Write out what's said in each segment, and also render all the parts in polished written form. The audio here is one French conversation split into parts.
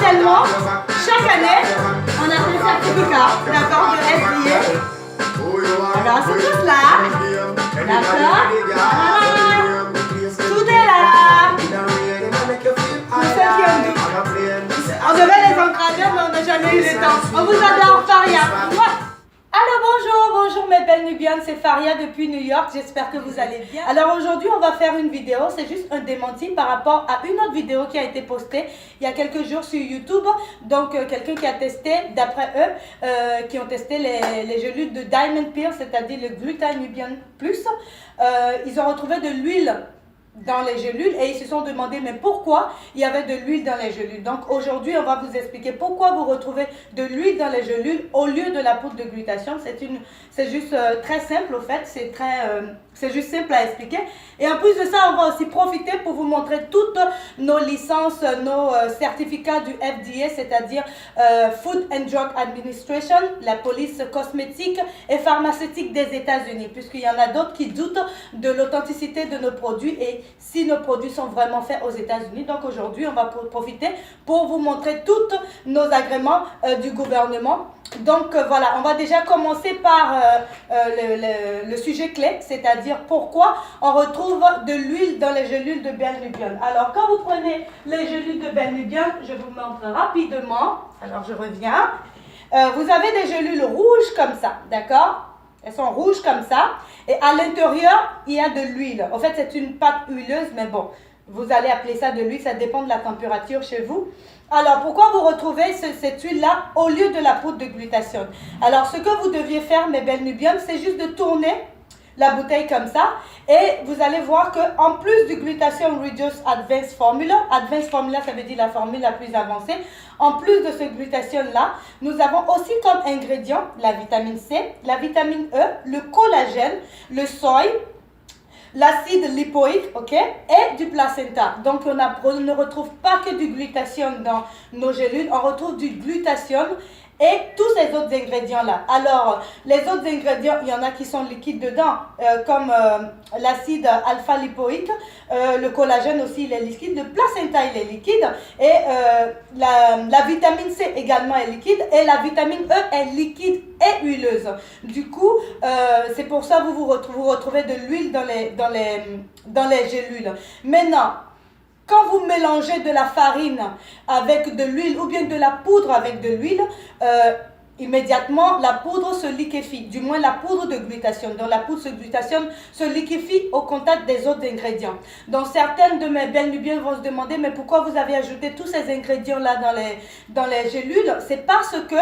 officiellement, chaque année, on a fait un certificat, d'accord, de FDA. Alors, c'est tout là. D'accord. Tout est là. Pour ceux qui ont doute. On devait les encadrer, mais on n'a jamais eu le temps. On vous adore, Faria. Alors bonjour mes belles Nubiennes, c'est Faria depuis New York, j'espère que vous allez bien. Alors aujourd'hui on va faire une vidéo, c'est juste un démenti par rapport à une autre vidéo qui a été postée il y a quelques jours sur YouTube. Donc quelqu'un qui a testé, d'après eux, qui ont testé les gélules de Diamond Peel, c'est-à-dire le Gluta-Nubian Plus. Ils ont retrouvé de l'huile dans les gélules et ils se sont demandé mais pourquoi il y avait de l'huile dans les gélules. Donc aujourd'hui on va vous expliquer pourquoi vous retrouvez de l'huile dans les gélules au lieu de la poudre de glutathion. C'est juste très simple au fait, c'est juste simple à expliquer. Et en plus de ça on va aussi profiter pour vous montrer toutes nos licences, nos certificats du FDA, c'est-à-dire Food and Drug Administration, la police cosmétique et pharmaceutique des États-Unis, puisqu'il y en a d'autres qui doutent de l'authenticité de nos produits et si nos produits sont vraiment faits aux États-Unis. Donc aujourd'hui, on va profiter pour vous montrer tous nos agréments du gouvernement. Donc voilà, on va déjà commencer par le sujet clé, c'est-à-dire pourquoi on retrouve de l'huile dans les gélules de Belle Nubian. Alors quand vous prenez les gélules de Belle Nubian, je vous montre rapidement. Alors je reviens. Vous avez des gélules rouges comme ça, d'accord? Elles sont rouges comme ça. Et à l'intérieur, il y a de l'huile. En fait, c'est une pâte huileuse, mais bon, vous allez appeler ça de l'huile, ça dépend de la température chez vous. Alors, pourquoi vous retrouvez cette huile-là au lieu de la poudre de glutathion? Alors, ce que vous deviez faire, mes belles Nubiennes, c'est juste de tourner la bouteille comme ça et vous allez voir que en plus du Glutathione Reduced Advanced Formula, ça veut dire la formule la plus avancée, en plus de ce glutathion là, nous avons aussi comme ingrédients la vitamine C, la vitamine E, le collagène, le soy, l'acide lipoïque, ok, et du placenta. Donc on ne retrouve pas que du glutathion dans nos gélules, on retrouve du glutathion et tous ces autres ingrédients-là. Alors, les autres ingrédients, il y en a qui sont liquides dedans, comme l'acide alpha-lipoïque, le collagène aussi, il est liquide, le placenta, il est liquide, et la vitamine C également est liquide, et la vitamine E est liquide et huileuse. Du coup, c'est pour ça que vous retrouvez de l'huile dans les gélules. Maintenant, quand vous mélangez de la farine avec de l'huile ou bien de la poudre avec de l'huile, immédiatement la poudre se liquéfie, du moins la poudre de glutathion. Donc la poudre de glutathion se liquéfie au contact des autres ingrédients. Donc certaines de mes belles Nubiennes vont se demander mais pourquoi vous avez ajouté tous ces ingrédients-là dans les gélules? C'est parce que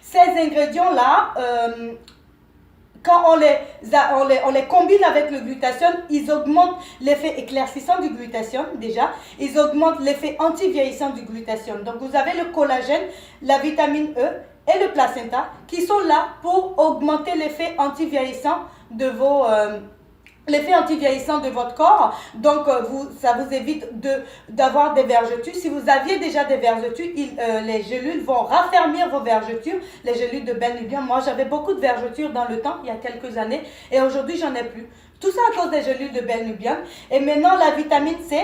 ces ingrédients-là, quand on les combine avec le glutathion, ils augmentent l'effet éclaircissant du glutathion déjà. Ils augmentent l'effet anti-vieillissant du glutathion. Donc vous avez le collagène, la vitamine E et le placenta qui sont là pour augmenter l'effet anti-vieillissant de votre corps. Donc ça vous évite d'avoir des vergetures. Si vous aviez déjà des vergetures, les gélules vont raffermir vos vergetures. Les gélules de Belle Nubian, moi j'avais beaucoup de vergetures dans le temps, il y a quelques années, et aujourd'hui j'en ai plus. Tout ça à cause des gélules de Belle Nubian. Et maintenant la vitamine C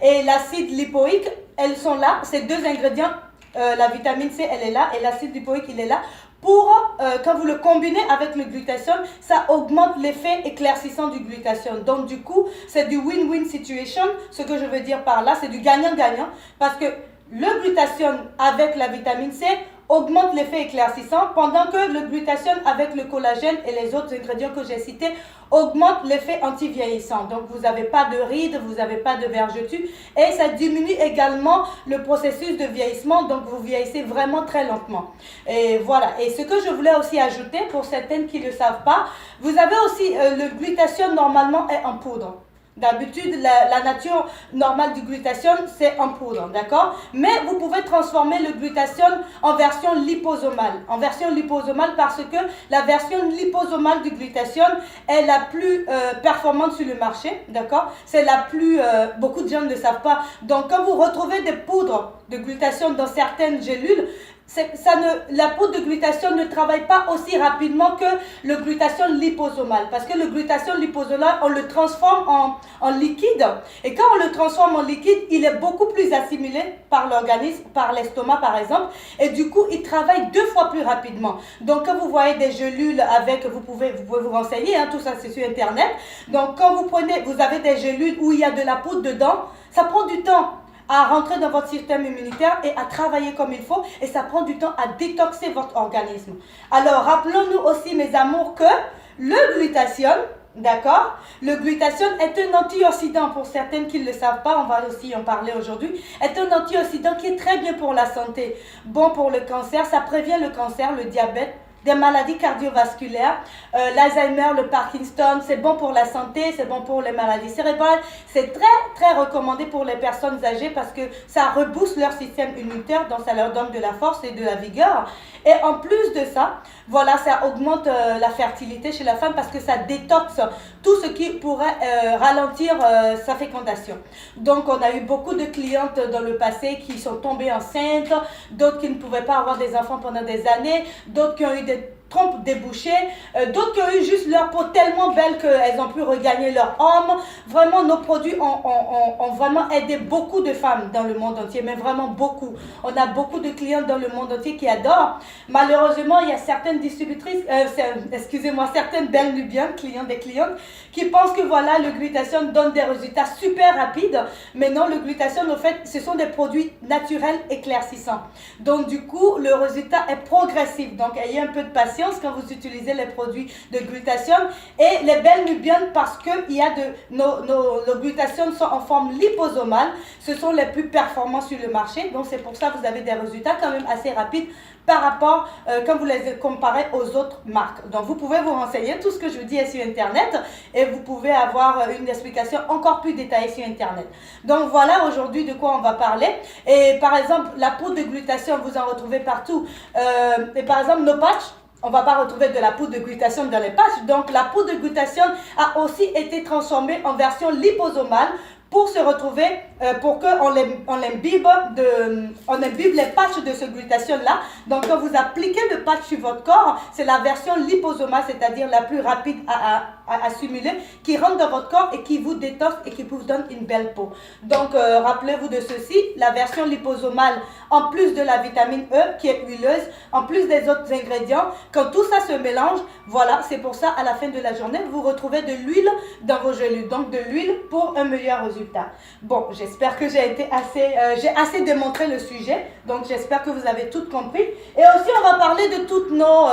et l'acide lipoïque, elles sont là, ces deux ingrédients. La vitamine C elle est là et l'acide lipoïque il est là. Quand vous le combinez avec le glutathion, ça augmente l'effet éclaircissant du glutathion. Donc du coup, c'est du win-win situation. Ce que je veux dire par là, c'est du gagnant-gagnant. Parce que le glutathion avec la vitamine C augmente l'effet éclaircissant, pendant que le glutathion avec le collagène et les autres ingrédients que j'ai cités augmente l'effet anti-vieillissant. Donc vous n'avez pas de rides, vous n'avez pas de vergetures et ça diminue également le processus de vieillissement, donc vous vieillissez vraiment très lentement. Et voilà, et ce que je voulais aussi ajouter pour certaines qui ne le savent pas, vous avez aussi le glutathion normalement est en poudre. D'habitude, la nature normale du glutathion, c'est en poudre, d'accord? Mais vous pouvez transformer le glutathion en version liposomale. En version liposomale parce que la version liposomale du glutathion est la plus performante sur le marché, d'accord? C'est la plus... beaucoup de gens ne le savent pas. Donc, quand vous retrouvez des poudres de glutathion dans certaines gélules, la poudre de glutathione ne travaille pas aussi rapidement que le glutathione liposomal. Parce que le glutathione liposomal, on le transforme en liquide. Et quand on le transforme en liquide, il est beaucoup plus assimilé par l'organisme, par l'estomac par exemple. Et du coup, il travaille 2 fois plus rapidement. Donc, quand vous voyez des gélules avec, vous pouvez vous renseigner, hein, tout ça c'est sur Internet. Donc, quand vous avez des gélules où il y a de la poudre dedans, ça prend du temps à rentrer dans votre système immunitaire et à travailler comme il faut, et ça prend du temps à détoxer votre organisme. Alors, rappelons-nous aussi, mes amours, que le glutathione, d'accord, le glutathione est un antioxydant, pour certaines qui ne le savent pas, on va aussi en parler aujourd'hui, est un antioxydant qui est très bien pour la santé, bon pour le cancer, ça prévient le cancer, le diabète, des maladies cardiovasculaires, l'Alzheimer, le Parkinson, c'est bon pour la santé, c'est bon pour les maladies cérébrales, c'est très très recommandé pour les personnes âgées parce que ça rebooste leur système immunitaire, donc ça leur donne de la force et de la vigueur. Et en plus de ça, voilà, ça augmente la fertilité chez la femme parce que ça détoxe tout ce qui pourrait ralentir sa fécondation. Donc on a eu beaucoup de clientes dans le passé qui sont tombées enceintes, d'autres qui ne pouvaient pas avoir des enfants pendant des années, d'autres qui ont eu des trompes débouchées, d'autres qui ont eu juste leur peau tellement belle qu'elles ont pu regagner leur homme. Vraiment, nos produits ont vraiment aidé beaucoup de femmes dans le monde entier, mais vraiment beaucoup. On a beaucoup de clientes dans le monde entier qui adorent. Malheureusement, il y a certaines distributrices, certaines belles nubiennes, des clientes, qui pensent que voilà, le glutathione donne des résultats super rapides, mais non, le glutathione, au fait, ce sont des produits naturels éclaircissants. Donc, du coup, le résultat est progressif. Donc, ayez un peu de patience quand vous utilisez les produits de glutathione. Et les belles nubiennes, parce que nos glutathione sont en forme liposomale, ce sont les plus performants sur le marché. Donc, c'est pour ça que vous avez des résultats quand même assez rapides par rapport, quand vous les comparez aux autres marques. Donc, vous pouvez vous renseigner. Tout ce que je vous dis est sur Internet et vous pouvez avoir une explication encore plus détaillée sur Internet. Donc, voilà aujourd'hui de quoi on va parler. Et par exemple, la poudre de glutathione, vous en retrouvez partout. Et par exemple, nos patchs, on ne va pas retrouver de la poudre de glutathione dans les patchs. Donc, la poudre de glutathione a aussi été transformée en version liposomale pour se retrouver, pour qu'on imbibe les patchs de ce glutathione-là. Donc, quand vous appliquez le patch sur votre corps, c'est la version liposomale, c'est-à-dire la plus rapide à assimiler, qui rentre dans votre corps et qui vous détoxe et qui vous donne une belle peau. Donc, rappelez-vous de ceci, la version liposomale, en plus de la vitamine E, qui est huileuse, en plus des autres ingrédients, quand tout ça se mélange, voilà, c'est pour ça, à la fin de la journée, vous retrouvez de l'huile dans vos gélules. Donc, de l'huile pour un meilleur résultat. Bon, j'espère que j'ai assez démontré le sujet, donc j'espère que vous avez tout compris. Et aussi, on va parler de tous nos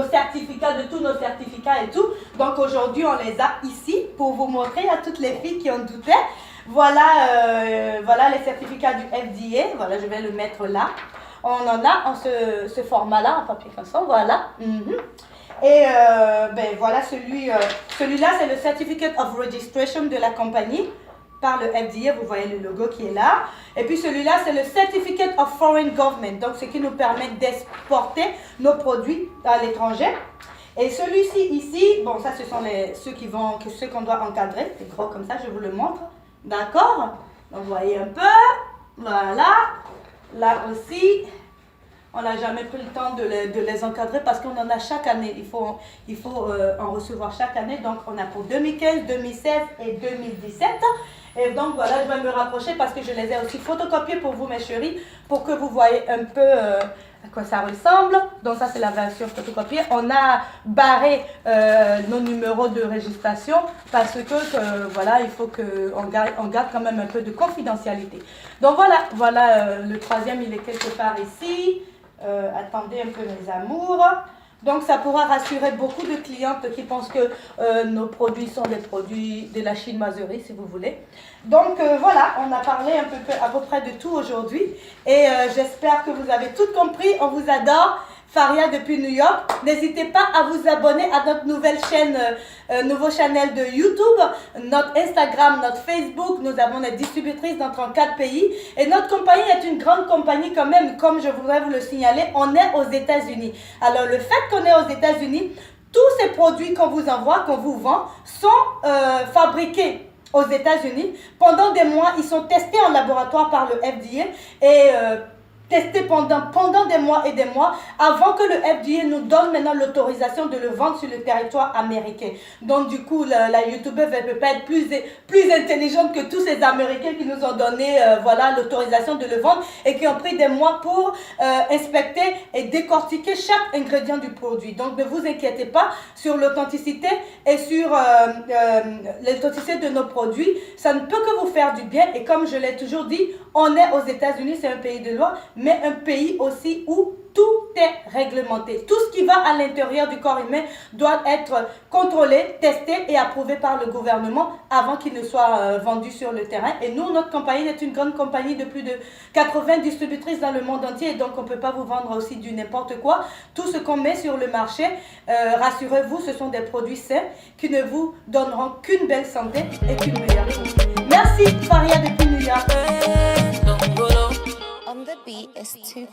certificats, de tous nos certificats et tout. Donc aujourd'hui, on les a ici pour vous montrer à toutes les filles qui en doutaient. Voilà, voilà les certificats du FDA. Voilà, je vais le mettre là. On en a en ce format-là, en papier comme ça, voilà. Et ben voilà, celui-là, c'est le Certificate of Registration de la compagnie par le FDA. Vous voyez le logo qui est là. Et puis celui-là, c'est le Certificate of Foreign Government, donc ce qui nous permet d'exporter nos produits à l'étranger. Et celui-ci ici, bon, ça ce sont ceux qu'on doit encadrer. C'est gros comme ça, je vous le montre. D'accord? Donc vous voyez un peu. Voilà. Là aussi. On n'a jamais pris le temps de les encadrer parce qu'on en a chaque année. Il faut en recevoir chaque année. Donc, on a pour 2015, 2016 et 2017. Et donc, voilà, je vais me rapprocher parce que je les ai aussi photocopiés pour vous, mes chéris, pour que vous voyez un peu à quoi ça ressemble. Donc, ça, c'est la version photocopiée. On a barré nos numéros de registration parce que voilà, il faut qu'on garde quand même un peu de confidentialité. Donc, voilà, le troisième, il est quelque part ici. Attendez un peu mes amours. Donc ça pourra rassurer beaucoup de clientes qui pensent que nos produits sont des produits de la chinoiserie, si vous voulez. Donc voilà, on a parlé à peu près de tout aujourd'hui. Et j'espère que vous avez tout compris. On vous adore. Faria depuis New York. N'hésitez pas à vous abonner à notre nouvelle chaîne, nouveau channel de YouTube, notre Instagram, notre Facebook. Nous avons des distributrices dans 34 pays. Et notre compagnie est une grande compagnie quand même, comme je voudrais vous le signaler. On est aux États-Unis. Alors le fait qu'on est aux États-Unis, tous ces produits qu'on vous envoie, qu'on vous vend, sont fabriqués aux États-Unis. Pendant des mois, ils sont testés en laboratoire par le FDA et testé pendant des mois et des mois avant que le FDA nous donne maintenant l'autorisation de le vendre sur le territoire américain. Donc du coup, la YouTubeuse ne peut pas être plus intelligente que tous ces Américains qui nous ont donné voilà, l'autorisation de le vendre et qui ont pris des mois pour inspecter et décortiquer chaque ingrédient du produit. Donc ne vous inquiétez pas sur l'authenticité et sur l'authenticité de nos produits. Ça ne peut que vous faire du bien et comme je l'ai toujours dit, on est aux États-Unis, c'est un pays de loi, mais un pays aussi où tout est réglementé. Tout ce qui va à l'intérieur du corps humain doit être contrôlé, testé et approuvé par le gouvernement avant qu'il ne soit vendu sur le terrain. Et nous, notre compagnie est une grande compagnie de plus de 80 distributrices dans le monde entier. Et donc, on ne peut pas vous vendre aussi du n'importe quoi. Tout ce qu'on met sur le marché, rassurez-vous, ce sont des produits sains qui ne vous donneront qu'une belle santé et qu'une meilleure santé. Merci, Faria depuis New York. On the beat is too